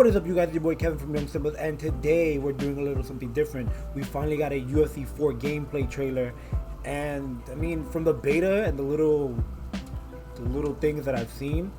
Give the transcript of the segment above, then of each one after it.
what is up, you guys? It's your boy Kevin from Young Symbols, and today we're doing a little something different. We finally got a UFC 4 gameplay trailer, and I mean, from the beta and the little things that I've seen,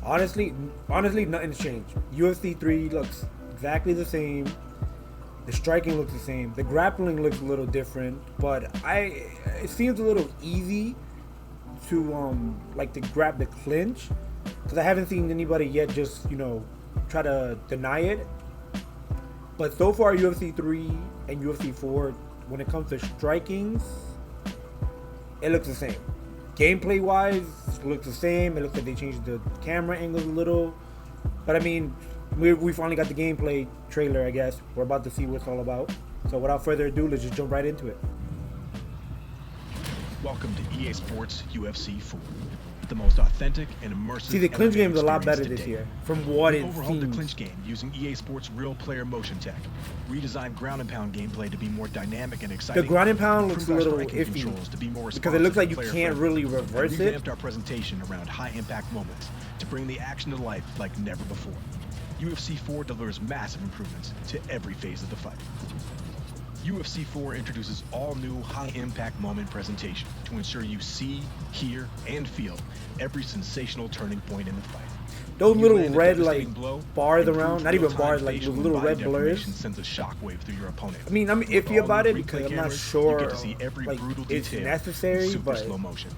honestly, nothing's changed. UFC 3 looks exactly the same. The striking looks the same. The grappling looks a little different, but it seems a little easy to to grab the clinch, because I haven't seen anybody yet just try to deny it. But so far, UFC 3 and UFC 4, when it comes to strikings, it looks the same. Gameplay wise, it looks the same. It looks like they changed the camera angles a little, but I mean, we finally got the gameplay trailer. I guess we're about to see what it's all about. So without further ado, let's just jump right into it. Welcome to EA Sports UFC 4, the most authentic and immersive. See, the clinch game is a lot better this year, from what it seems. We overhauled the clinch game using EA Sports real player motion tech, redesigned ground and pound gameplay to be more dynamic and exciting. The ground and pound looks a little iffy to be more because it looks like you can't really reverse it. We revamped our presentation around high impact moments to bring the action to life like never before. UFC 4 delivers massive improvements to every phase of the fight. UFC 4 introduces all new high-impact moment presentation to ensure you see, hear, and feel every sensational turning point in the fight. Those little red bars around, not even bars, like those little red blurs, sends a shockwave through your opponent. I mean, I'm iffy about it because I'm not sure you get to see every brutal it's detail necessary, super but slow motion.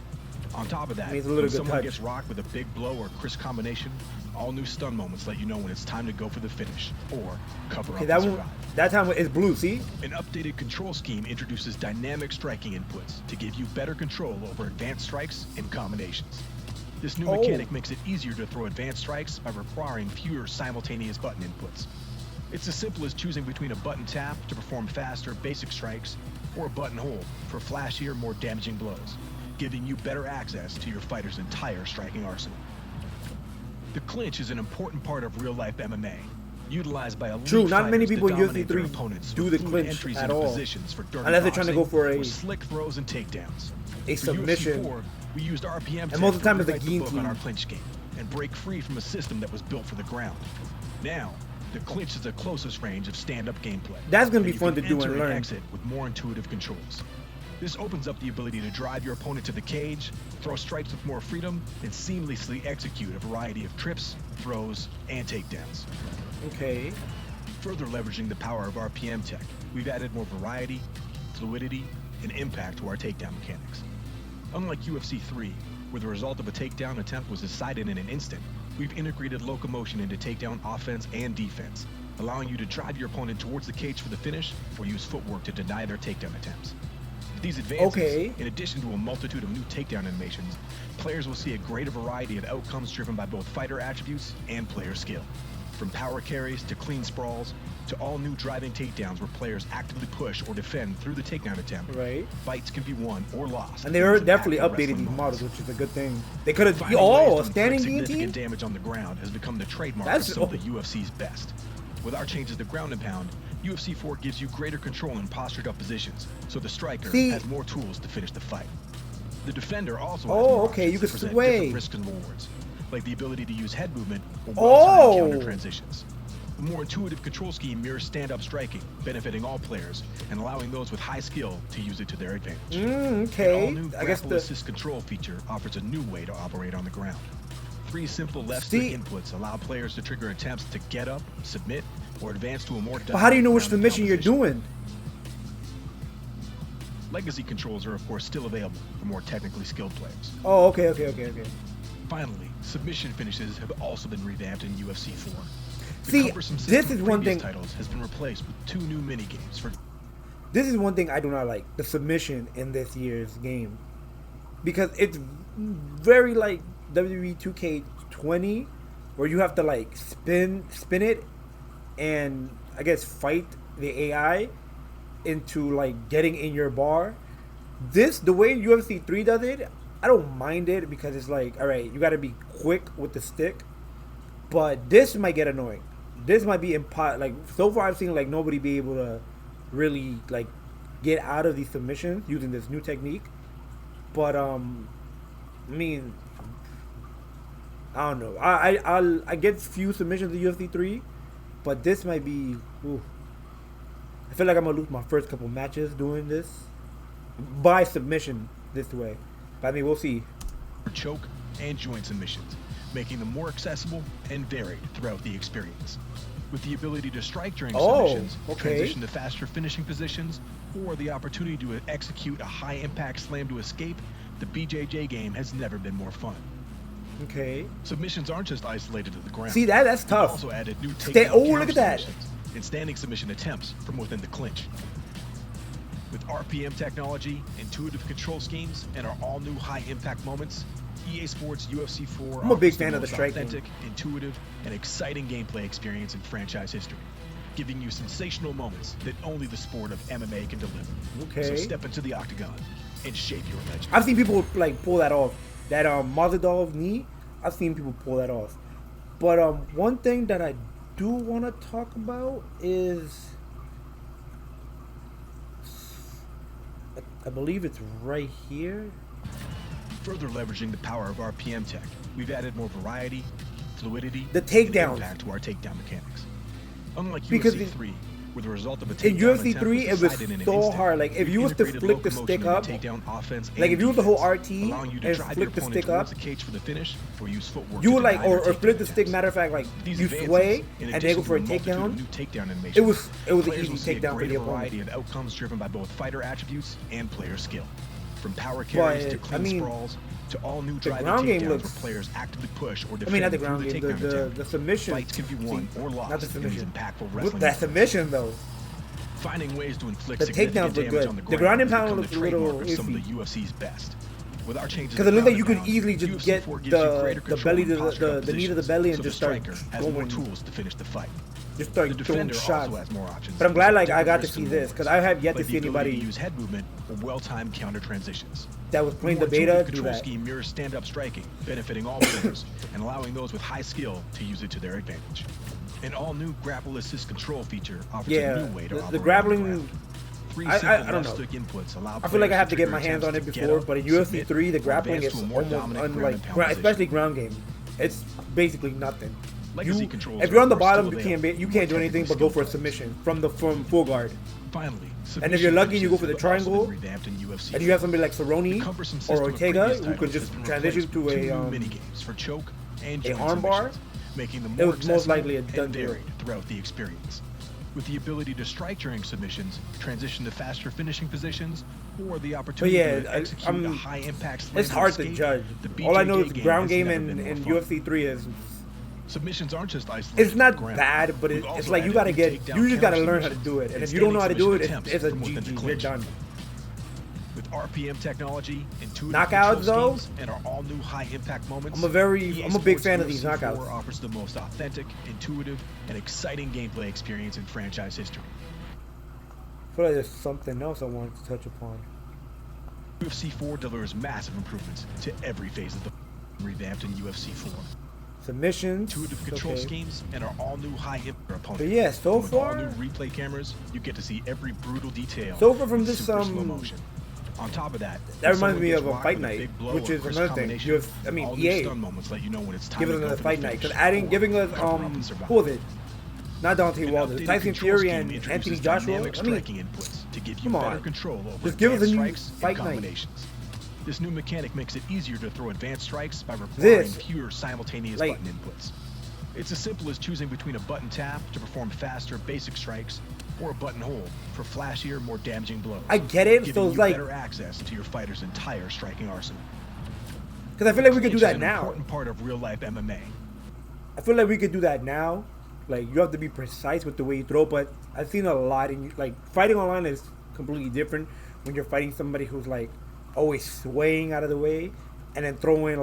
On top of that, it's a little when good someone touch. gets rocked with a big blow or crisp combination, all new stun moments let you know when it's time to go for the finish or cover up and survive. That time it's blue, see? An updated control scheme introduces dynamic striking inputs to give you better control over advanced strikes and combinations. This new mechanic makes it easier to throw advanced strikes by requiring fewer simultaneous button inputs. It's as simple as choosing between a button tap to perform faster basic strikes or a button hold for flashier, more damaging blows, giving you better access to your fighter's entire striking arsenal. The clinch is an important part of real-life MMA, utilized by elite True, not many people in UFC UFC 3 do the clinch at all, unless they're trying to go for a slick throws and takedowns. A submission. UFC 4, we used RPM and most of the time it's a guillotine on our clinch game and break free from a system that was built for the ground. Now, the clinch is the closest range of stand-up gameplay. That's going to be fun to do and learn. Exit with more intuitive controls. This opens up the ability to drive your opponent to the cage, throw strikes with more freedom, and seamlessly execute a variety of trips, throws, and takedowns. Okay. Further leveraging the power of RPM tech, we've added more variety, fluidity, and impact to our takedown mechanics. Unlike UFC 3, where the result of a takedown attempt was decided in an instant, we've integrated locomotion into takedown offense and defense, allowing you to drive your opponent towards the cage for the finish or use footwork to deny their takedown attempts. These advances, in addition to a multitude of new takedown animations, players will see a greater variety of outcomes driven by both fighter attributes and player skill. From power carries to clean sprawls, to all new driving takedowns where players actively push or defend through the takedown attempt, fights can be won or lost. And they are definitely updated these models, which is a good thing. They could have, standing guillotine? Significant damage on the ground has become the trademark of some of the UFC's best. With our changes to ground and pound, UFC 4 gives you greater control in postured up positions, so the striker has more tools to finish the fight. The defender also has more options to present different risks and rewards, like the ability to use head movement or well-timed counter transitions. A more intuitive control scheme mirrors stand-up striking, benefiting all players and allowing those with high skill to use it to their advantage. Okay. An all-new grapple assist control feature offers a new way to operate on the ground. 3 simple left-stick inputs allow players to trigger attempts to get up, submit, or advance to a more dynamic. But how do you know which submission you're doing? Legacy controls are, of course, still available for more technically skilled players. Oh, okay. Finally, submission finishes have also been revamped in UFC 4. See, this is one thing. Titles has been replaced with 2 new mini-games for. This is one thing I do not like, the submission in this year's game, because it's very like WWE 2K20, where you have to like spin it, and I guess fight the AI into like getting in your bar. The way UFC 3 does it, I don't mind it because it's like, all right, you got to be quick with the stick, but this might get annoying. This might be like, so far I've seen like nobody be able to really like get out of these submissions using this new technique. But I mean, I don't know. I get few submissions in UFC 3, But this might be. Ooh, I feel like I'm gonna lose my first couple matches doing this by submission this way. But I mean, we'll see. Choke and joint submissions, making them more accessible and varied throughout the experience. With the ability to strike during submissions, transition to faster finishing positions, or the opportunity to execute a high-impact slam to escape, the BJJ game has never been more fun. Okay. Submissions aren't just isolated to the ground. See, that's tough. We've also added new takedown look at that. and standing submission attempts from within the clinch. With RPM technology, intuitive control schemes, and our all-new high-impact moments, EA Sports UFC 4 I'm a big fan of the striking. Authentic, intuitive, and exciting gameplay experience in franchise history, giving you sensational moments that only the sport of MMA can deliver. Okay. So step into the octagon and shape your legend. I've seen people like pull that off. That Mazadov knee, I've seen people pull that off. But one thing that I do want to talk about is, I believe it's right here. Further leveraging the power of RPM tech, we've added more variety, fluidity, the takedowns, and impact to our takedown mechanics. Unlike because UFC 3, where the result of a in takedown UFC 3, it was so hard. Like if you was to flick the stick up, like if you was to hold RT and flick the stick up, you would like, or flip the stick. Matter of fact, like you sway and they go for a takedown. It was an easy takedown for the opponent. Of outcomes driven by both fighter attributes and player skill. From power carries to clean sprawls to all new driving takedowns where players actively push or defend not the ground game, the submission. Fights can be won or lost not the submission. in these impactful wrestling. That submission though. Finding ways to inflict the takedowns look good. The ground and pound looks a little iffy. Some of the UFC's best. With our changes, because it looks like you could easily just get the belly to the knee to the belly and just start going. Tools to finish the fight. Just start throwing shots. But I'm glad like I got to see this because I have yet to see anybody use head movement or well-timed counter transitions. That was playing the beta do that. Scheme mirrors stand-up striking, benefiting all players and allowing those with high skill to use it to their advantage. An all-new grapple assist control feature offers a new way to operate the grappling. I don't know. Inputs allow I feel like I have to get my hands on it before, but in UFC 3, the grappling is almost unlike, especially ground game. It's basically nothing. If you're on the bottom, you can't do anything but go for a submission from full guard. Finally, and if you're lucky, you go for the triangle, and you have somebody like Cerrone or Ortega who could just transition to a armbar. Making them it was most likely a done deal throughout the experience. With the ability to strike during submissions, transition to faster finishing positions, or the opportunity to execute a high-impact slam. It's hard to judge. All I know is the ground game in UFC 3 is. Submissions aren't just isolated. It's not bad, but it's like you just gotta learn how to do it, and if you don't know how to do it, it's a GG. You're done. With RPM technology, intuitive knockouts though, and our all-new high-impact moments, I'm a big fan of these knockouts. Offers the most authentic, intuitive, and exciting gameplay experience in franchise history. I feel like there's something else I wanted to touch upon. UFC 4 delivers massive improvements to every phase of the revamped in UFC 4. Submissions, intuitive control schemes, and our all-new high-impact opponent. But yeah, so far, with all new replay cameras, you get to see every brutal detail. So far from this slow motion. On top of that reminds me of a fight night, which is another thing. EA giving us another fight night because giving us who was it? Not Deontay Wilder, Tyson Fury and Anthony Joshua. I mean, come on, just give us a new fight night. This new mechanic makes it easier to throw advanced strikes by requiring fewer simultaneous button inputs. It's as simple as choosing between a button tap to perform faster basic strikes or a button hold for flashier, more damaging blows. I get it, so it's like better access to your fighter's entire striking arsenal. Because I feel like we could do that now. Important part of real-life MMA. I feel like we could do that now. Like you have to be precise with the way you throw, but I've seen a lot in like fighting online is completely different when you're fighting somebody who's like always swaying out of the way and then throwing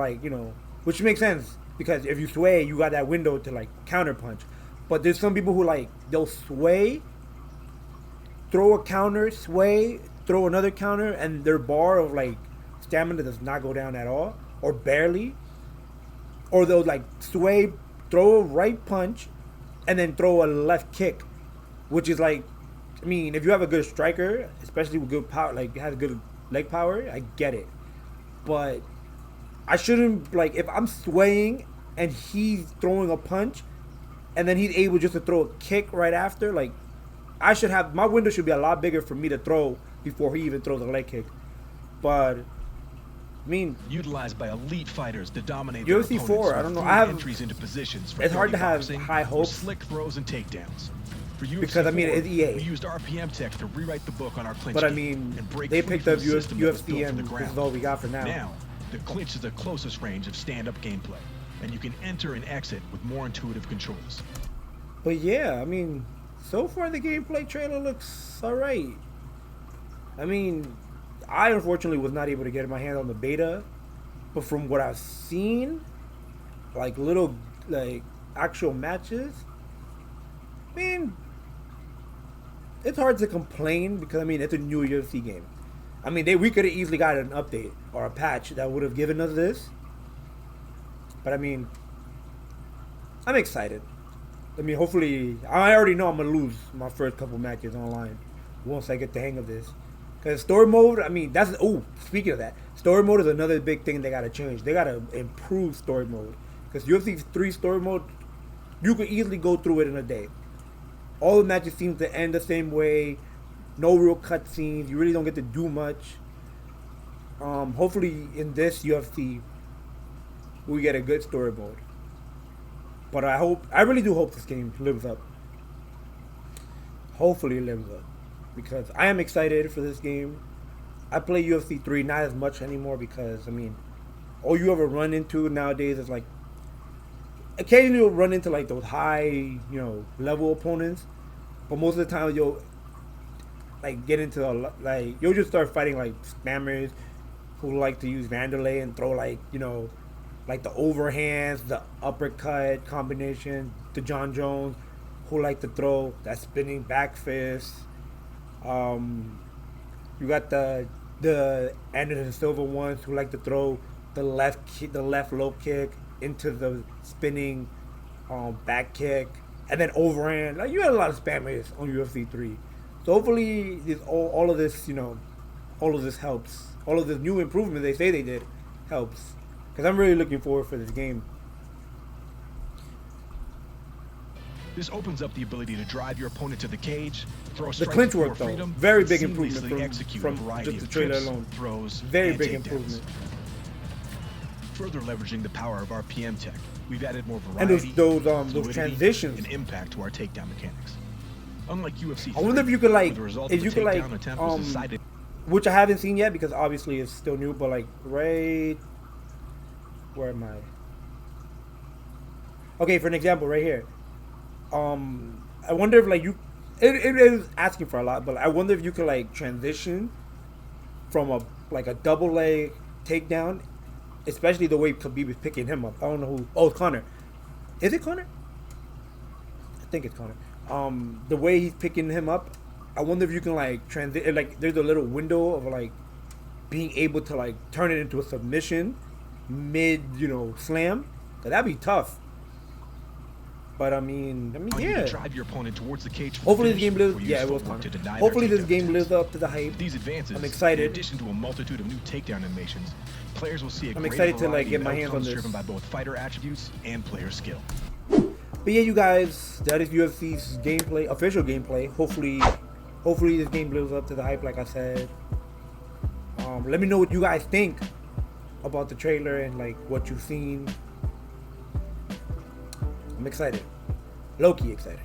which makes sense because if you sway, you got that window to like counter punch. But there's some people who like they'll sway, throw a counter, sway, throw another counter, and their bar of like stamina does not go down at all or barely. Or they'll like sway, throw a right punch, and then throw a left kick, which is like, I mean, if you have a good striker, especially with good power, like has good leg power, I get it. But I shouldn't, like, if I'm swaying and he's throwing a punch and then he's able just to throw a kick right after. Like, I should have, my window should be a lot bigger for me to throw before he even throws a leg kick. But I mean, utilized by elite fighters to dominate UFC 4, I don't know. I have entries into positions. It's hard to have high hopes. Slick throws and takedowns. For UFC because I mean, 4, it's EA. we used RPM tech to rewrite the book on our clinch. But I mean, they picked up UFC, and this is all we got for now. Now, the clinch is the closest range of stand-up gameplay, and you can enter and exit with more intuitive controls. But yeah, I mean, so far the gameplay trailer looks alright. I mean, I unfortunately was not able to get my hands on the beta, but from what I've seen, like little, like actual matches, I mean, it's hard to complain because I mean it's a new UFC game. I mean, we could have easily got an update or a patch that would have given us this. But I mean, I'm excited. I mean, hopefully, I already know I'm gonna lose my first couple matches online once I get the hang of this. Because story mode, I mean, that's, oh, speaking of that, story mode is another big thing they gotta change. They gotta improve story mode. Because UFC 3 story mode, you could easily go through it in a day. All the matches seem to end the same way. No real cutscenes. You really don't get to do much. Hopefully in this UFC, we get a good story mode. But I really do hope this game lives up. Hopefully it lives up. Because I am excited for this game. I play UFC 3 not as much anymore because, I mean, all you ever run into nowadays is like, occasionally you'll run into like those high, level opponents. But most of the time you'll like get into like you'll just start fighting like spammers who like to use Vanderlei and throw like like the overhands, the uppercut combination, the John Jones who like to throw that spinning back fist. You got the Anderson Silva ones who like to throw the left low kick into the spinning back kick and then overhand. Like you had a lot of spammers on UFC 3. So hopefully all of this, all of this helps. All of this new improvement they say they did helps. Because I'm really looking forward for this game. This opens up the ability to drive your opponent to the cage, throw the clinch work though, freedom, very big improvement from just the trailer trips, alone. Throws, very big takedowns. Improvement. Further leveraging the power of RPM tech, we've added more variety, and those transitions, and impact to our takedown mechanics. Unlike UFC 3, I wonder if you could like, decided, which I haven't seen yet because obviously it's still new, but like right, where am I? Okay, for an example, right here. I wonder if like it is asking for a lot, but I wonder if you could like transition from a double leg takedown, especially the way Khabib is picking him up. I don't know who. Oh, it's Conor. Is it Conor? I think it's Conor. The way he's picking him up, I wonder if you can like transition. Like there's a little window of like being able to like turn it into a submission mid, slam. That'd be tough. But I mean, yeah. Drive your opponent towards the cage. Hopefully this game lives. Yeah, it was fun. Hopefully this game lives up to the hype. These advances, I'm excited. In addition to a multitude of new takedown animations, players will see a I'm great excited to like variety get of my hands on this. driven by both fighter attributes and player skill. But yeah, you guys, that is UFC's gameplay, official gameplay. Hopefully this game lives up to the hype, like I said. Let me know what you guys think about the trailer and like what you've seen. I'm excited. Low-key excited.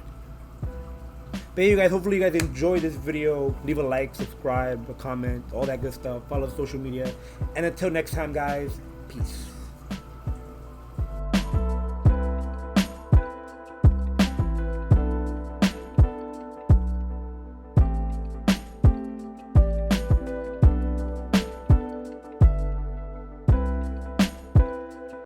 But yeah, you guys, hopefully you guys enjoyed this video. Leave a like, subscribe, a comment, all that good stuff. Follow social media. And until next time, guys, peace.